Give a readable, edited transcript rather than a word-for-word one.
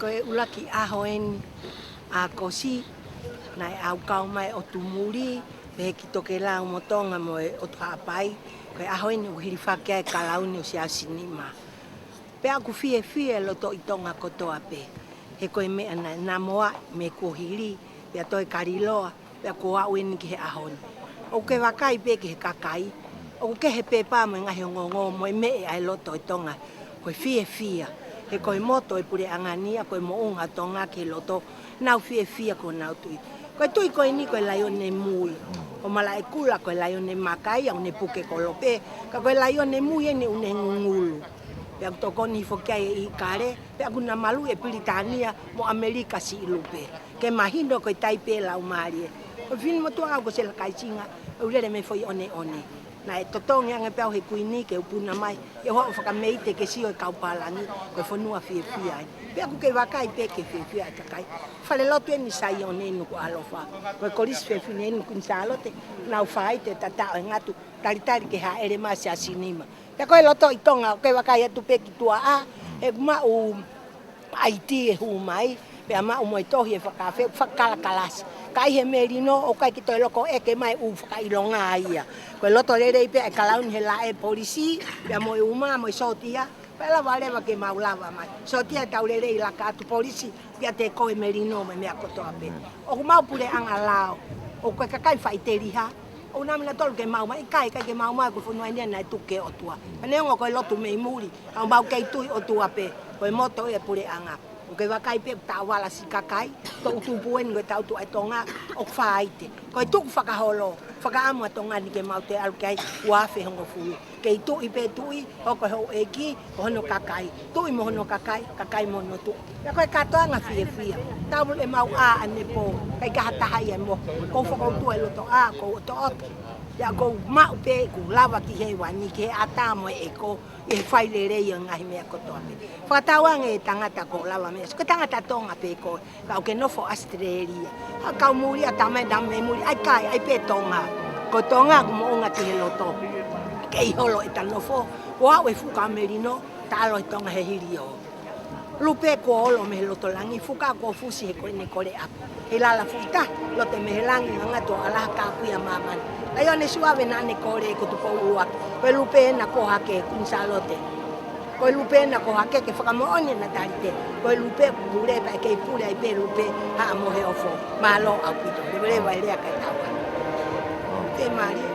koe ulaki ahoen a kosi nai au kau mai o tumuri pe ki toke la motonga mo o tapai koe ahoen u hilifake kalauni o sia sinima pe aku fie lo to itonga kotoa pe he koe me na moa me ko hili pe toi kariloa pe ko au ni ki ahon o ke wakai pe ki kakai o ke he pe pa mo ngahi ngongo mo me ai lo to itonga koe fie he koe moto e pure angania koe mo unga tonga ke loto nau fie ko nau tui koe tui koe ni koe laione mui o mala e kula koe laione makai au ne puke kolope ka koe laione mui e ni une ngulu pe aku toko ni fokai i kare pe aku na malu e Britania mo Amerika si ilupe ke mahindo koe taipe la umarie o fini mo tu au ko se la kaisinga o lele me foi one na e totonga nga pe he kuini ke upuna mai e ho fa meite ke si o kaupalani ko fonua fie ai pe aku ke wakai pe ke fie ai kai fale lotu ni sai one no ko alofa ko kolis fie ni kun salote na fai te tata ngatu tari ke ha ere ma sia sinima pe ko loto itonga ke wakai tu pe ki tua a e ma u IT e hu mai pe ama o moi tohi e fakala kalas kai he merino o kai ki to loko e ke mai u fakai longa ia ko loto le pe kalaun he la e polisi pe mo uma mo sotia pe la vale ma ke maulava mai sotia taulele la ka tu polisi pe te ko e merino me akoto ape o mau pure anga lao o ko kai fai teriha o na mina tol ke mau mai kai ke mau mai ko funu ai na tu ke o tua ane ngo ko loto me muri au mau ke tu o tua pe ko moto e pure anga o ke wakai pe tawala si kakai to tu buen go tau tu atonga o faite ko tu fakaholo fakaamo atonga ni ke maute al kai wa fe hongo fu ke tu ipe tu o ko ho eki hono kakai tu mo hono kakai mo no tu ya ko katonga fie tau le mau a ane po kai ka tahai mo ko fo ko tu lo to a ko to ya ko ma pe ku lava ki he wani ke ata mo e ko e fai le re yo ngai me ko to ape fa tawang e tangata ko lava me ko tangata tonga pe ko ka ke no fo Australia ha ka muri ata me dam me muri ai kai ai pe tonga ko tonga mo nga ki lo to ke holo eta no fo wa we fu ka merino ta lo tonga he hirio lupe ko lo me lo to langi fu ka ko fu si ko ni ko le ap e la futa lo te me langi nga to ala ka pu ya mama ayo ne suave na ne kore ko tu ko ua ko lupe na ko hake kun salote ko lupe na ko hake ke fa mo oni na tarite ko lupe pure pa ke pure ai pe lupe ha mo he ofo malo a pito de le vai le ka tawa te mari